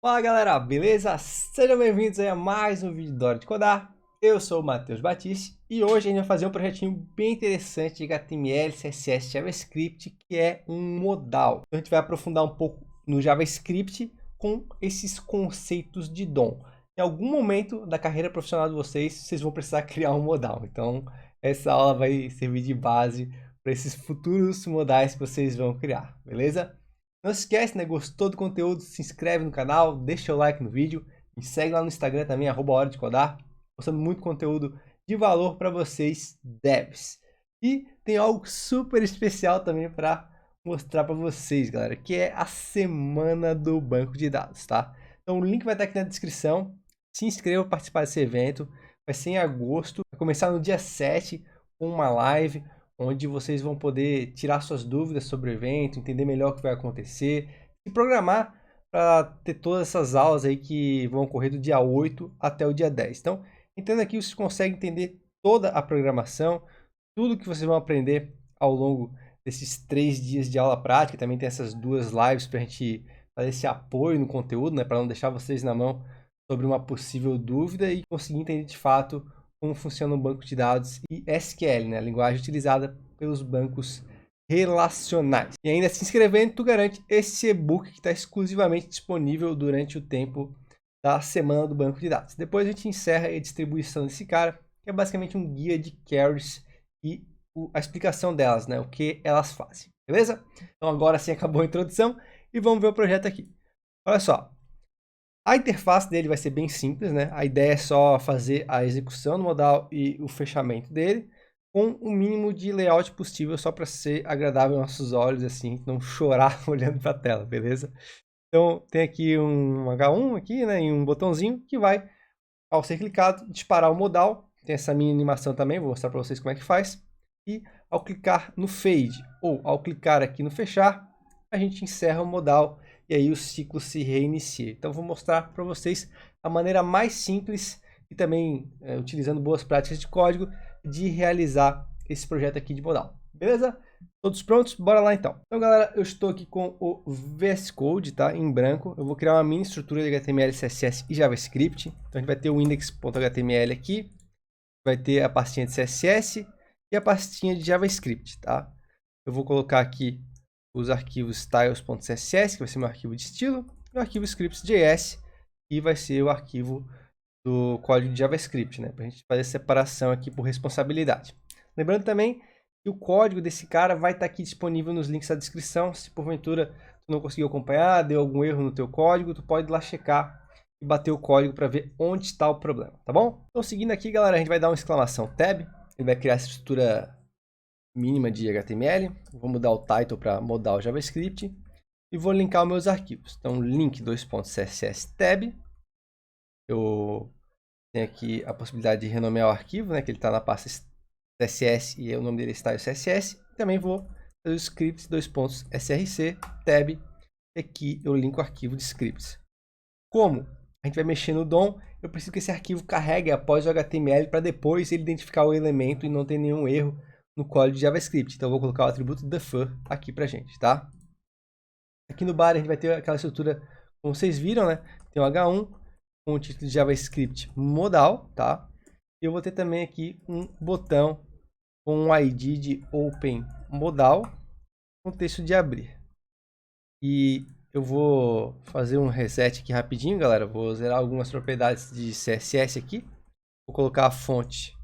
Fala galera, beleza? Sejam bem-vindos aí a mais um vídeo da Hora de Codar. Eu sou o Matheus Batiste e hoje a gente vai fazer um projetinho bem interessante de HTML, CSS e JavaScript, que é um modal. Então a gente vai aprofundar um pouco no JavaScript com esses conceitos de DOM. Em algum momento da carreira profissional de vocês vão precisar criar um modal. Então essa aula vai servir de base para esses futuros modais que vocês vão criar, beleza? Não se esquece, né? Gostou do conteúdo? Se inscreve no canal, deixa o like no vídeo, me segue lá no Instagram também, @hora de codar, postando muito conteúdo de valor para vocês, devs. E tem algo super especial também para mostrar para vocês, galera, que é a semana do banco de dados, tá? Então o link vai estar aqui na descrição. Se inscreva para participar desse evento. Vai ser em agosto, vai começar no dia 7 com uma live onde vocês vão poder tirar suas dúvidas sobre o evento, entender melhor o que vai acontecer, e programar para ter todas essas aulas aí que vão ocorrer do dia 8 até o dia 10. Então, entenda aqui, vocês conseguem entender toda a programação, tudo que vocês vão aprender ao longo desses 3 dias de aula prática. Também tem essas 2 lives para a gente fazer esse apoio no conteúdo, né, para não deixar vocês na mão sobre uma possível dúvida e conseguir entender de fato como funciona um banco de dados e SQL, né, a linguagem utilizada pelos bancos relacionais. E ainda se inscrevendo, tu garante esse e-book que está exclusivamente disponível durante o tempo da semana do banco de dados. Depois a gente encerra a distribuição desse cara, que é basicamente um guia de queries e a explicação delas, né, o que elas fazem, beleza? Então agora sim acabou a introdução e vamos ver o projeto aqui. Olha só. A interface dele vai ser bem simples, né? A ideia é só fazer a execução do modal e o fechamento dele com o mínimo de layout possível, só para ser agradável aos nossos olhos, assim, não chorar olhando para a tela, beleza? Então tem aqui um H1 aqui, né, e um botãozinho que vai, ao ser clicado, disparar o modal. Tem essa mini animação também, vou mostrar para vocês como é que faz. E ao clicar no fade ou ao clicar aqui no fechar, a gente encerra o modal e aí o ciclo se reinicia. Então vou mostrar para vocês a maneira mais simples e também utilizando boas práticas de código de realizar esse projeto aqui de modal. Beleza? Todos prontos? Bora lá então. Então galera, eu estou aqui com o VS Code, tá? Em branco. Eu vou criar uma mini estrutura de HTML, CSS e JavaScript. Então a gente vai ter o index.html aqui, vai ter a pastinha de CSS e a pastinha de JavaScript, tá? Eu vou colocar aqui os arquivos styles.css, que vai ser meu arquivo de estilo, e o arquivo scripts.js, que vai ser o arquivo do código de JavaScript, né? Para a gente fazer a separação aqui por responsabilidade. Lembrando também que o código desse cara vai estar aqui disponível nos links da descrição. Se porventura tu não conseguiu acompanhar, deu algum erro no teu código, tu pode ir lá checar e bater o código para ver onde está o problema, tá bom? Então seguindo aqui, galera, a gente vai dar uma exclamação tab, ele vai criar essa estrutura mínima de HTML, vou mudar o title para modal JavaScript e vou linkar os meus arquivos. Então, link .css tab, eu tenho aqui a possibilidade de renomear o arquivo, né, que ele está na pasta CSS e o nome dele é style CSS. Também vou fazer o scripts .src tab, e aqui eu linko o arquivo de scripts. Como a gente vai mexer no DOM, eu preciso que esse arquivo carregue após o HTML para depois ele identificar o elemento e não ter nenhum erro no código de JavaScript. Então eu vou colocar o atributo defer aqui pra gente, tá? Aqui no bar a gente vai ter aquela estrutura, como vocês viram, né? Tem o H1 com o título de JavaScript modal, tá? E eu vou ter também aqui um botão com um ID de open modal com texto de abrir. E eu vou fazer um reset aqui rapidinho, galera. Vou zerar algumas propriedades de CSS aqui. Vou colocar a fonte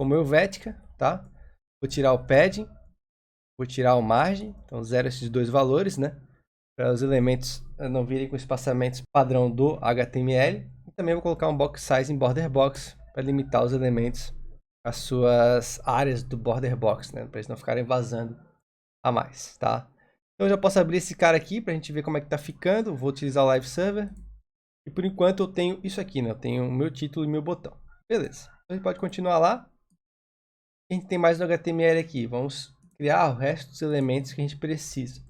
como helvética, tá? Vou tirar o padding, vou tirar o margem, então zero esses dois valores, né? Para os elementos não virem com espaçamentos padrão do HTML. E também vou colocar um box size em border box para limitar os elementos às suas áreas do border box, né? Para eles não ficarem vazando a mais, tá? Então eu já posso abrir esse cara aqui para a gente ver como é que tá ficando. Vou utilizar o live server. E por enquanto eu tenho isso aqui, né? Eu tenho o meu título e meu botão. Beleza. Então a gente pode continuar lá. A gente tem mais no HTML aqui. Vamos criar o resto dos elementos que a gente precisa.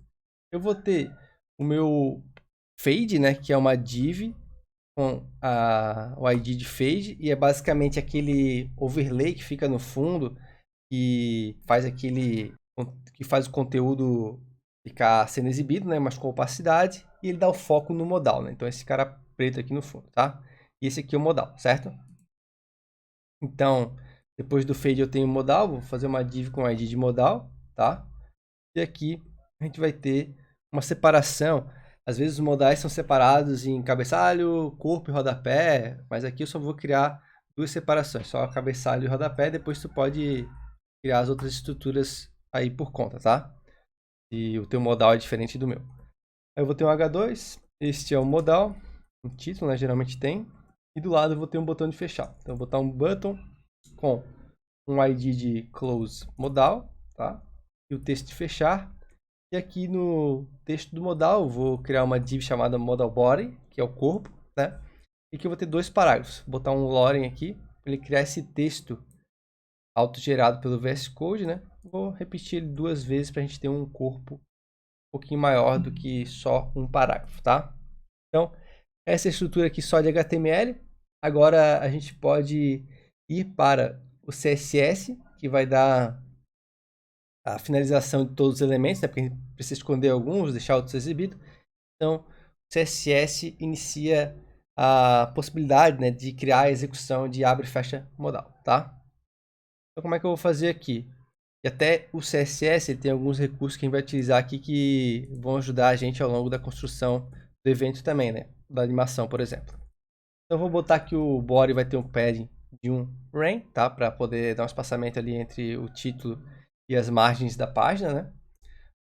Eu vou ter o meu fade, né, que é uma div com o ID de fade, e é basicamente aquele overlay que fica no fundo que faz o conteúdo ficar sendo exibido, né, mas com opacidade. e ele dá o foco no modal, né? Então esse cara preto aqui no fundo, tá? E esse aqui é o modal, certo? Então, depois do fade eu tenho modal, vou fazer uma div com ID de modal, tá? E aqui a gente vai ter uma separação. Às vezes os modais são separados em cabeçalho, corpo e rodapé, mas aqui eu só vou criar duas separações, só cabeçalho e rodapé, depois tu pode criar as outras estruturas aí por conta, tá? E o teu modal é diferente do meu. Aí eu vou ter um H2, este é o modal, um título, né, geralmente tem, e do lado eu vou ter um botão de fechar. Então eu vou botar um button com um ID de close modal, tá? E o texto de fechar. E aqui no texto do modal eu vou criar uma div chamada modal body, que é o corpo, né? E que eu vou ter dois parágrafos. Vou botar um loren aqui, para ele criar esse texto autogerado pelo VS Code, né? Vou repetir ele duas vezes para a gente ter um corpo um pouquinho maior do que só um parágrafo, tá? Então, essa é a estrutura aqui só de HTML. Agora a gente pode ir para o CSS, que vai dar a finalização de todos os elementos, né? Porque a gente precisa esconder alguns, deixar outros exibidos. Então, o CSS inicia a possibilidade, né, de criar a execução de abre e fecha modal, tá? Então, como é que eu vou fazer aqui? E até o CSS ele tem alguns recursos que a gente vai utilizar aqui que vão ajudar a gente ao longo da construção do evento também, né? Da animação, por exemplo. Então, eu vou botar que o body vai ter um padding de um ren, tá? Para poder dar um espaçamento ali entre o título e as margens da página, né?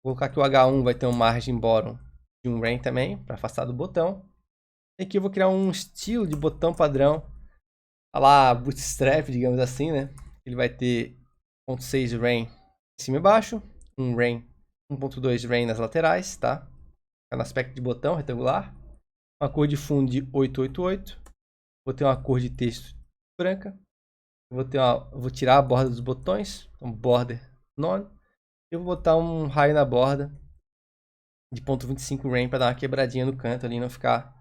Vou colocar que o H1 vai ter um margin bottom de um ren também, para afastar do botão. E aqui eu vou criar um estilo de botão padrão, a lá Bootstrap, digamos assim, né? Ele vai ter 0.6 ren em cima e baixo, um ren, 1.2 ren nas laterais, tá? No aspecto de botão retangular. Uma cor de fundo de 888. Vou ter uma cor de texto branca. Vou tirar a borda dos botões, então border none. Eu vou botar um raio na borda de 0.25 ren para dar uma quebradinha no canto ali e não ficar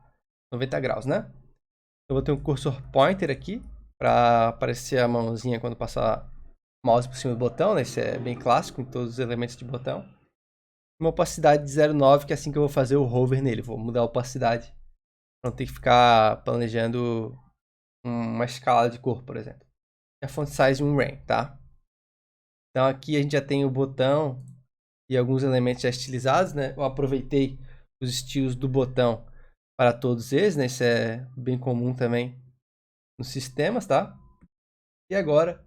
90 graus, né? Eu vou ter um cursor pointer aqui para aparecer a mãozinha quando passar o mouse por cima do botão, né? Isso é bem clássico em todos os elementos de botão. Uma opacidade de 0,9, que é assim que eu vou fazer o hover nele. Vou mudar a opacidade para não ter que ficar planejando uma escala de cor, por exemplo. E a font size 1 ren, tá? Então aqui a gente já tem o botão e alguns elementos já estilizados, né? Eu aproveitei os estilos do botão para todos eles, né? Isso é bem comum também nos sistemas, tá? E agora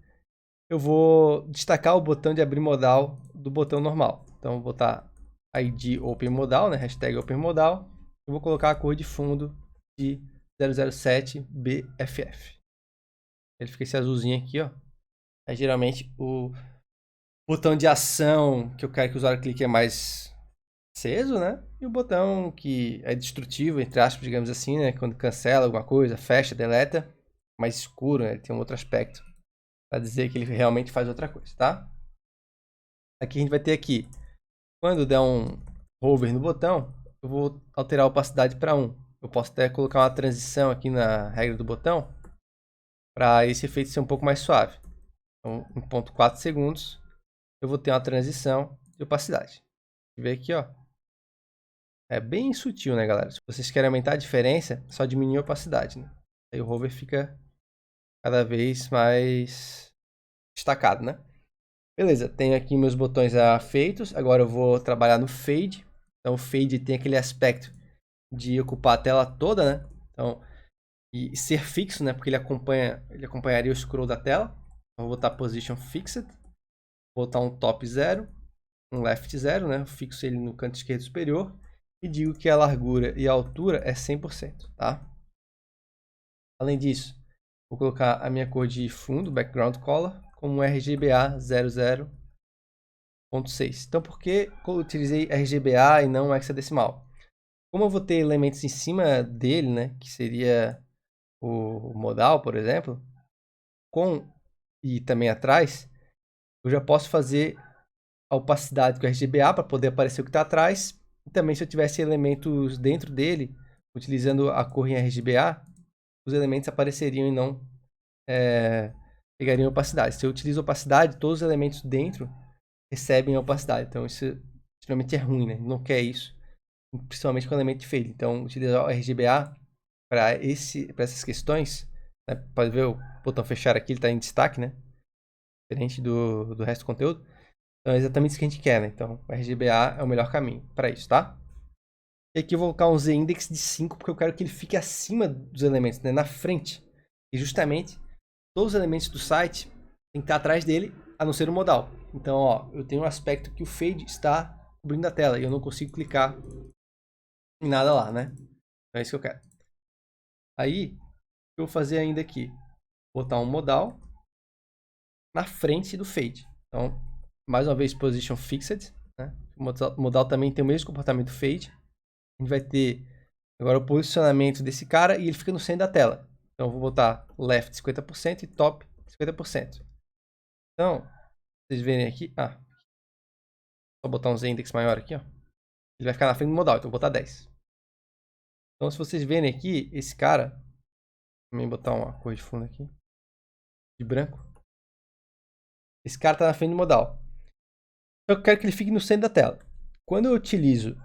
eu vou destacar o botão de abrir modal do botão normal. Então, vou botar ID Open Modal, né? Hashtag Open Modal. Eu vou colocar a cor de fundo de 007 BFF. Ele fica esse azulzinho aqui, ó. É geralmente o botão de ação que eu quero que o usuário clique é mais aceso, né? E o botão que é destrutivo, entre aspas, digamos assim, né? Quando cancela alguma coisa, fecha, deleta, mais escuro, né? Ele tem um outro aspecto para dizer que ele realmente faz outra coisa, tá? Aqui a gente vai ter aqui, quando der um hover no botão, eu vou alterar a opacidade para 1. Eu posso até colocar uma transição aqui na regra do botão para esse efeito ser um pouco mais suave. Então, em 0.4 segundos, eu vou ter uma transição de opacidade. Vê aqui, ó. É bem sutil, né, galera? Se vocês querem aumentar a diferença, é só diminuir a opacidade, né? Aí o hover fica cada vez mais destacado, né? Beleza, tenho aqui meus botões já feitos. Agora eu vou trabalhar no fade. Então o fade tem aquele aspecto de ocupar a tela toda, né? Então, e ser fixo, né? Porque ele acompanharia o scroll da tela. Então, vou botar position fixed. Vou botar um top 0, um left 0, né? Eu fixo ele no canto esquerdo superior. E digo que a largura e a altura é 100%, tá? Além disso, vou colocar a minha cor de fundo, background color, como RGBA 00.6. Então, por que eu utilizei RGBA e não hexadecimal? Como eu vou ter elementos em cima dele, né, que seria o modal, por exemplo, e também atrás, eu já posso fazer a opacidade com RGBA para poder aparecer o que está atrás. E também, se eu tivesse elementos dentro dele, utilizando a cor em RGBA, os elementos apareceriam e não pegariam opacidade. Se eu utilizo opacidade, todos os elementos dentro recebem a opacidade. Então isso geralmente é ruim, né? Não quer isso. principalmente com o elemento de fade. Então, utilizar o RGBA para essas questões, né? Pode ver o botão fechar aqui, ele está em destaque, né? Diferente do resto do conteúdo. Então, é exatamente isso que a gente quer, né? Então, o RGBA é o melhor caminho para isso, tá? E aqui eu vou colocar um Z-index de 5, porque eu quero que ele fique acima dos elementos, né? Na frente. E justamente, todos os elementos do site tem que estar atrás dele, a não ser o modal. Então, ó, eu tenho um aspecto que o fade está cobrindo a tela e eu não consigo clicar em nada lá, né? Então é isso que eu quero. Aí, o que eu vou fazer ainda aqui? Botar um modal na frente do fade. Então, mais uma vez, position fixed, né? O modal também tem o mesmo comportamento do fade. A gente vai ter agora o posicionamento desse cara e ele fica no centro da tela. Então, eu vou botar left 50% e top 50%. Então, vocês verem aqui, só botar um Z-index maior aqui, ó. Ele vai ficar na frente do modal, então eu vou botar 10. Então, se vocês verem aqui, esse cara, também botar uma cor de fundo aqui, de branco. Esse cara está na frente do modal. Eu quero que ele fique no centro da tela. Quando eu utilizo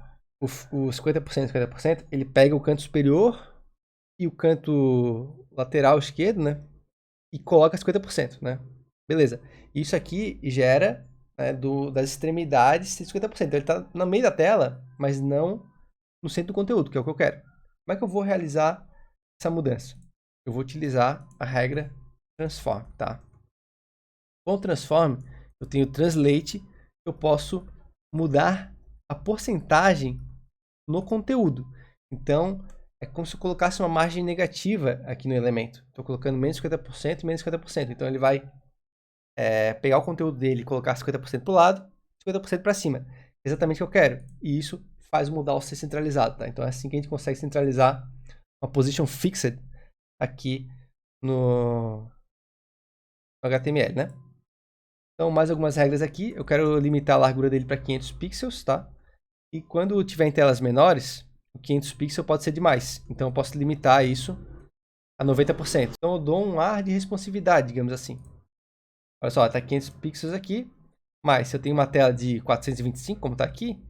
o 50%, 50%, ele pega o canto superior e o canto lateral esquerdo, né? E coloca 50%, né? Beleza. Isso aqui gera, né, das extremidades 50%. Então, ele está no meio da tela, mas não no centro do conteúdo, que é o que eu quero. Como é que eu vou realizar essa mudança? Eu vou utilizar a regra transform, tá? Com o transform, eu tenho translate, eu posso mudar a porcentagem no conteúdo. Então, é como se eu colocasse uma margem negativa aqui no elemento. Estou colocando menos 50% e menos 50%. Então, ele vai pegar o conteúdo dele e colocar 50% para o lado, 50% para cima. Exatamente o que eu quero. E isso faz o modal ser centralizado. Tá? Então, é assim que a gente consegue centralizar uma position fixed aqui no HTML, né? Então, mais algumas regras aqui. Eu quero limitar a largura dele para 500 pixels, tá? E quando tiver em telas menores, o 500 pixels pode ser demais. Então, eu posso limitar isso a 90%. Então, eu dou um ar de responsividade, digamos assim. Olha só, está 500 pixels aqui. Mas se eu tenho uma tela de 425, como está aqui,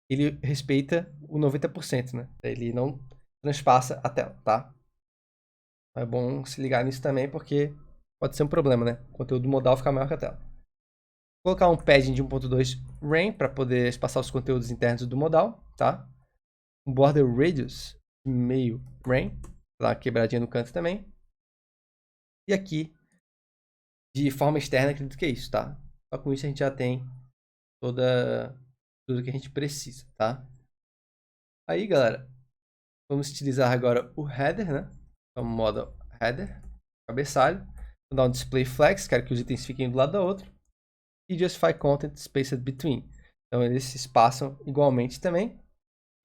ele respeita o 90%, né? Ele não transpassa a tela, tá? É bom se ligar nisso também, porque pode ser um problema, né? O conteúdo modal fica maior que a tela. Vou colocar um padding de 1.2 rem para poder espaçar os conteúdos internos do modal, tá? Um border radius de meio rem, para dar uma quebradinha no canto também. E aqui, de forma externa, acredito que é isso, tá? Só com isso a gente já tem tudo que a gente precisa, tá? Aí, galera, vamos utilizar agora o header, né? Então, modo header, cabeçalho. Vou dar um display flex, quero que os itens fiquem do lado do outro. E justify content spaced between. Então, eles se espaçam igualmente também.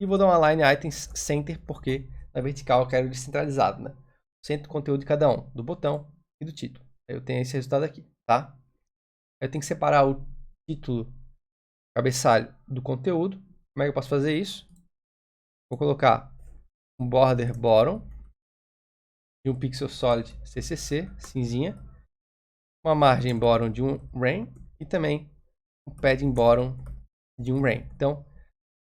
E vou dar uma line items center, porque na vertical eu quero descentralizado, né? Centro do conteúdo de cada um, do botão e do título. Eu tenho esse resultado aqui, tá? Eu tenho que separar o título, cabeçalho, do conteúdo. Como é que eu posso fazer isso? Vou colocar um border bottom de 1 pixel solid CCC, cinzinha. Uma margem bottom de 1 rem e também um padding bottom de 1 rem. Então,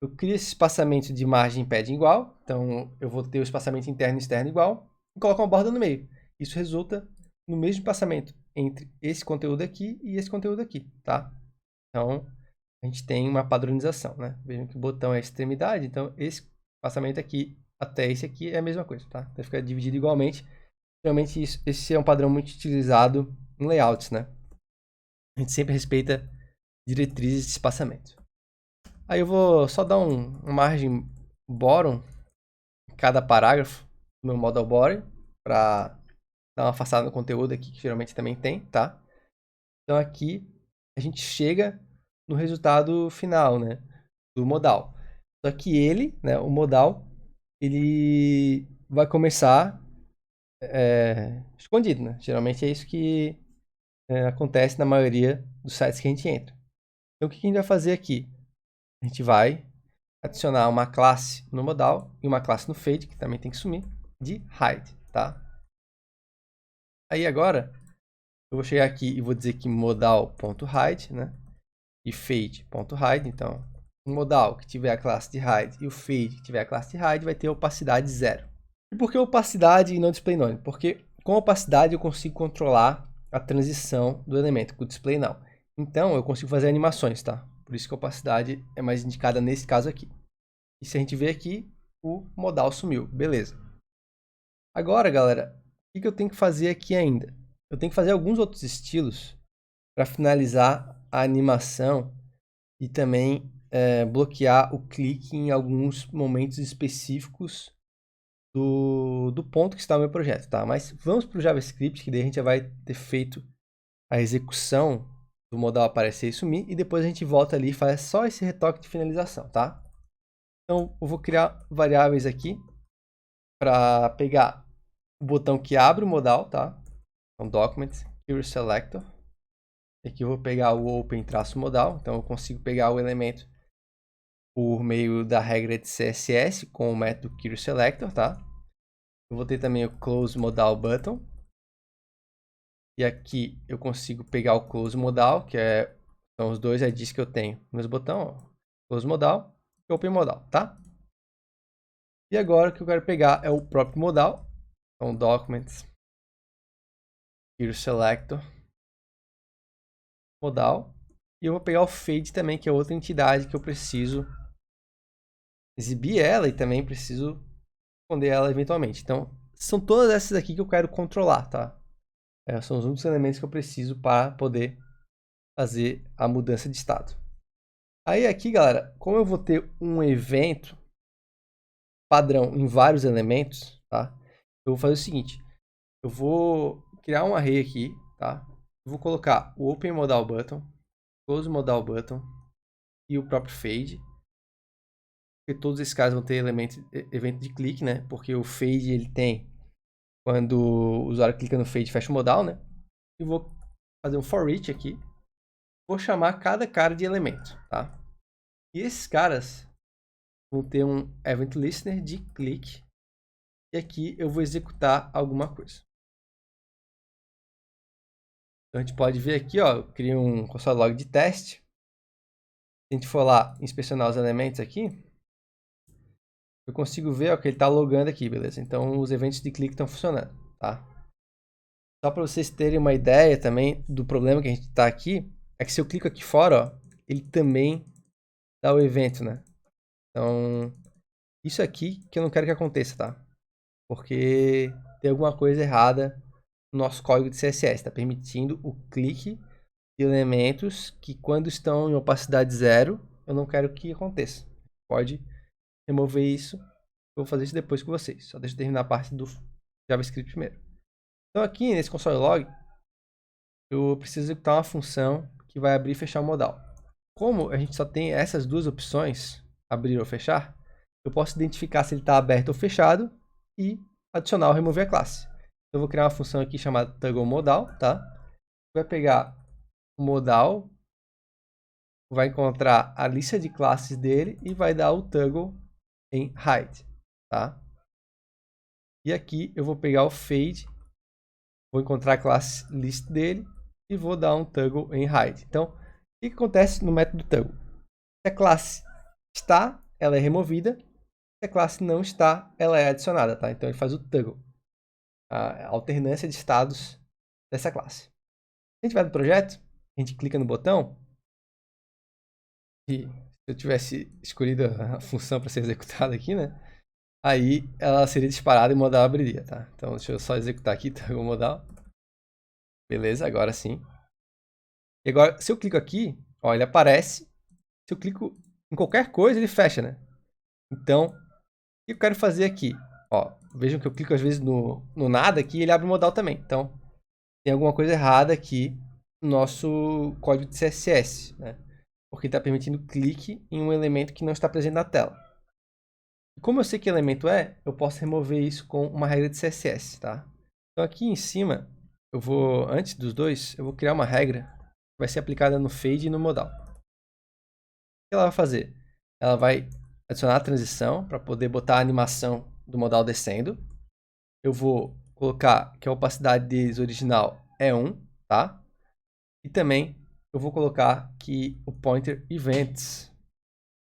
eu crio esse espaçamento de margem e padding igual. Então, eu vou ter o espaçamento interno e externo igual. E coloco uma borda no meio. Isso resulta no mesmo espaçamento entre esse conteúdo aqui e esse conteúdo aqui, tá? Então, a gente tem uma padronização, né? Vejam que o botão é a extremidade. Então, esse espaçamento aqui até esse aqui é a mesma coisa, tá? Então, fica dividido igualmente. Geralmente, esse é um padrão muito utilizado em layouts, né? A gente sempre respeita diretrizes de espaçamento. Aí eu vou só dar uma margem bottom em cada parágrafo do meu modal body para dar uma afastada no conteúdo aqui, que geralmente também tem, tá? Então aqui a gente chega no resultado final, né, do modal. Só que ele, né, o modal, ele vai começar escondido, né? Geralmente é isso que acontece na maioria dos sites que a gente entra. Então o que a gente vai fazer aqui? A gente vai adicionar uma classe no modal e uma classe no fade, que também tem que sumir, de hide, tá? Aí agora, eu vou chegar aqui e vou dizer que modal.hide, né? E fade.hide, então, o modal que tiver a classe de hide e o fade que tiver a classe de hide vai ter opacidade 0. E por que opacidade e não display none? Porque com opacidade eu consigo controlar a transição do elemento com o display now. Então eu consigo fazer animações, tá? Por isso que a opacidade é mais indicada nesse caso aqui. E se a gente ver aqui, o modal sumiu. Beleza. Agora, galera, o que eu tenho que fazer aqui ainda? Eu tenho que fazer alguns outros estilos para finalizar a animação e também bloquear o clique em alguns momentos específicos do ponto que está o meu projeto, tá? Mas vamos para o JavaScript, que daí a gente já vai ter feito a execução do modal aparecer e sumir, e depois a gente volta ali e faz só esse retoque de finalização, tá? Então, eu vou criar variáveis aqui para pegar o botão que abre o modal, tá? Então, document, querySelector. Aqui eu vou pegar o open-modal, então eu consigo pegar o elemento por meio da regra de CSS com o método querySelector, tá? Eu vou ter também o close modal button. E aqui eu consigo pegar o close modal, que são os dois IDs que eu tenho nos botões, close modal e open modal, tá? E agora o que eu quero pegar é o próprio modal. Então, documents, querySelector, modal. E eu vou pegar o fade também, que é outra entidade que eu preciso exibir ela e também preciso esconder ela eventualmente. Então, são todas essas aqui que eu quero controlar, tá? São os únicos elementos que eu preciso para poder fazer a mudança de estado. Aí aqui, galera, como eu vou ter um evento padrão em vários elementos, tá? Eu vou fazer o seguinte, eu vou criar um array aqui, tá? Eu vou colocar o open modal button, close modal button e o próprio fade. Porque todos esses caras vão ter evento de clique, né? Porque o fade ele tem quando o usuário clica no fade, fecha o modal, né? E vou fazer um for each aqui. Vou chamar cada cara de elemento, tá? E esses caras vão ter um event listener de clique. E aqui eu vou executar alguma coisa. Então a gente pode ver aqui, ó, eu crio um console log de teste. Se a gente for lá inspecionar os elementos aqui, eu consigo ver, ó, que ele está logando aqui, beleza? Então os eventos de clique estão funcionando, tá? Só para vocês terem uma ideia também do problema que a gente está aqui, é que se eu clico aqui fora, ó, ele também dá o evento, né? Então, isso aqui que eu não quero que aconteça, tá? Porque tem alguma coisa errada no nosso código de CSS, está permitindo o clique de elementos que quando estão em opacidade 0, eu não quero que aconteça. Pode remover isso, eu vou fazer isso depois com vocês. Só deixa eu terminar a parte do JavaScript primeiro. Então aqui nesse console log, eu preciso executar uma função que vai abrir e fechar o modal. Como a gente só tem essas duas opções, abrir ou fechar, eu posso identificar se ele está aberto ou fechado e adicionar ou remover a classe. Eu vou criar uma função aqui chamada toggleModal, tá? Vai pegar o modal, vai encontrar a lista de classes dele e vai dar o toggle em hide, tá? E aqui eu vou pegar o fade, vou encontrar a classe list dele e vou dar um toggle em hide. Então, o que acontece no método toggle? Se a classe está, ela é removida. Se a classe não está, ela é adicionada, tá? Então ele faz o toggle, a alternância de estados dessa classe. Se a gente vai no projeto, a gente clica no botão e se eu tivesse escolhido a função para ser executada aqui, né? Aí ela seria disparada e o modal abriria, tá? Então deixa eu só executar aqui, toggle modal. Beleza, agora sim. E agora, se eu clico aqui, ó, ele aparece. Se eu clico em qualquer coisa, ele fecha, né? Então, o que eu quero fazer aqui? Ó, vejam que eu clico às vezes no nada aqui e ele abre o modal também. Então, tem alguma coisa errada aqui no nosso código de CSS, né? Porque está permitindo clique em um elemento que não está presente na tela. E como eu sei que elemento é, eu posso remover isso com uma regra de CSS, tá? Então aqui em cima, eu vou, antes dos dois, eu vou criar uma regra que vai ser aplicada no fade e no modal. O que ela vai fazer? Ela vai adicionar a transição para poder botar a animação do modal descendo. Eu vou colocar que a opacidade deles original é 1, tá? E também eu vou colocar que o pointer events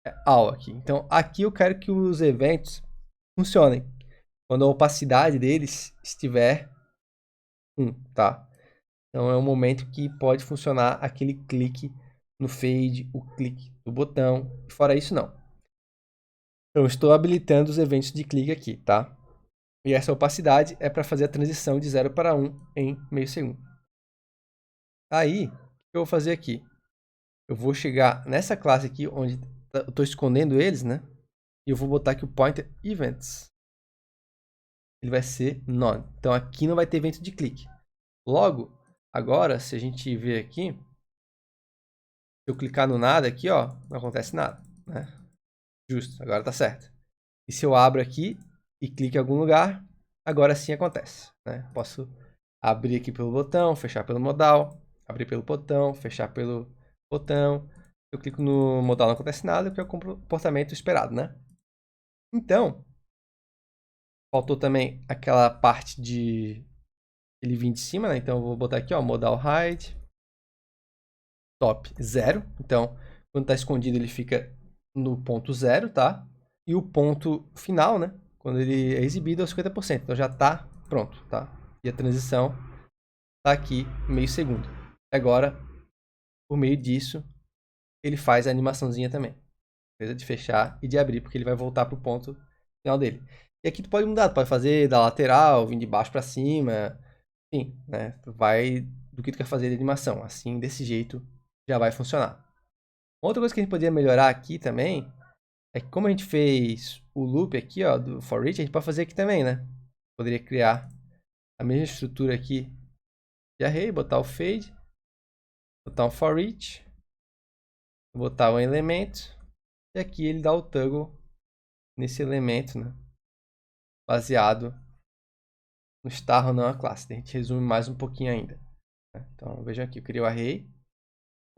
é all aqui. Então, aqui eu quero que os eventos funcionem quando a opacidade deles estiver 1, tá? Então, é um momento que pode funcionar aquele clique no fade, o clique do botão. Fora isso, não. Então, estou habilitando os eventos de clique aqui, tá? E essa opacidade é para fazer a transição de 0 para 1 em meio segundo. Aí, o que eu vou fazer aqui? Eu vou chegar nessa classe aqui, onde eu estou escondendo eles, né? E eu vou botar aqui o pointer events. Ele vai ser none. Então, aqui não vai ter evento de clique. Logo, agora, se a gente ver aqui, se eu clicar no nada aqui, ó, não acontece nada, né? Justo, agora tá certo. E se eu abro aqui e clico em algum lugar, agora sim acontece, né? Posso abrir aqui pelo botão, fechar pelo modal, abrir pelo botão, fechar pelo botão. Eu clico no modal, não acontece nada, que é o comportamento esperado, né? Então, faltou também aquela parte de ele vir de cima, né? Então eu vou botar aqui, ó, modal hide, top 0. Então, quando está escondido, ele fica no ponto 0, tá? E o ponto final, né? Quando ele é exibido, é o 50%. Então já está pronto, tá? E a transição está aqui, meio segundo. Agora, por meio disso, ele faz a animaçãozinha também. Beleza? De fechar e de abrir, porque ele vai voltar para o ponto final dele. E aqui tu pode mudar, tu pode fazer da lateral, vir de baixo para cima, enfim, né? Tu vai do que tu quer fazer de animação. Assim, desse jeito, já vai funcionar. Outra coisa que a gente poderia melhorar aqui também é que como a gente fez o loop aqui, ó, do for each, a gente pode fazer aqui também, né? Poderia criar a mesma estrutura aqui de array, botar o fade, botar um for each, botar um elemento, e aqui ele dá o toggle nesse elemento, né? Baseado no star ou não a classe. A gente resume mais um pouquinho ainda. Né? Então, vejam aqui, eu criei o array,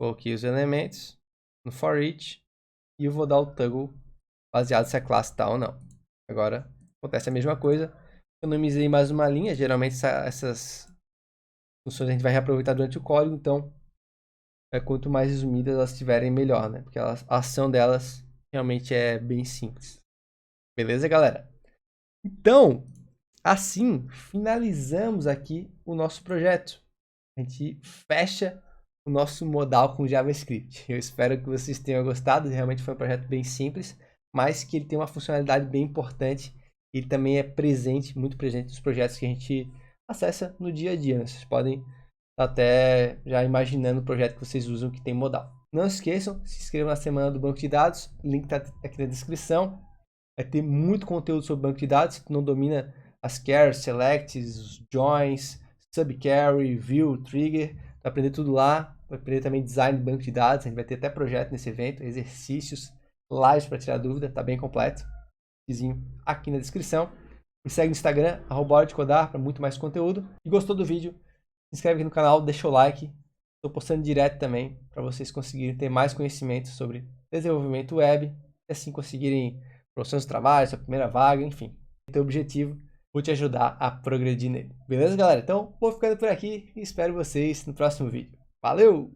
coloquei os elementos no for each, e eu vou dar o toggle baseado se a classe está ou não. Agora, acontece a mesma coisa. Economizei mais uma linha. Geralmente, essas funções a gente vai reaproveitar durante o código. Então, quanto mais resumidas elas estiverem, melhor, né? Porque a ação delas realmente é bem simples. Beleza, galera? Então, assim, finalizamos aqui o nosso projeto. A gente fecha o nosso modal com JavaScript. Eu espero que vocês tenham gostado. Realmente foi um projeto bem simples, mas que ele tem uma funcionalidade bem importante. Ele também é presente, muito presente nos projetos que a gente acessa no dia a dia, né? Vocês podem estar até já imaginando o projeto que vocês usam que tem modal. Não esqueçam, se inscrevam na Semana do Banco de Dados. O link está aqui na descrição. Vai ter muito conteúdo sobre banco de dados. Se tu não domina as cares, selects, joins, subcarry, view, trigger, vai aprender tudo lá. Vai aprender também design de banco de dados. A gente vai ter até projeto nesse evento, exercícios, lives para tirar dúvida. Tá bem completo. Vizinho aqui na descrição. Me segue no Instagram, @hora_de_codar, para muito mais conteúdo. E gostou do vídeo? Se inscreve aqui no canal, deixa o like. Estou postando direto também para vocês conseguirem ter mais conhecimento sobre desenvolvimento web e assim conseguirem promoções de trabalho, sua primeira vaga, enfim. Teu objetivo, vou te ajudar a progredir nele. Beleza, galera? Então, vou ficando por aqui e espero vocês no próximo vídeo. Valeu!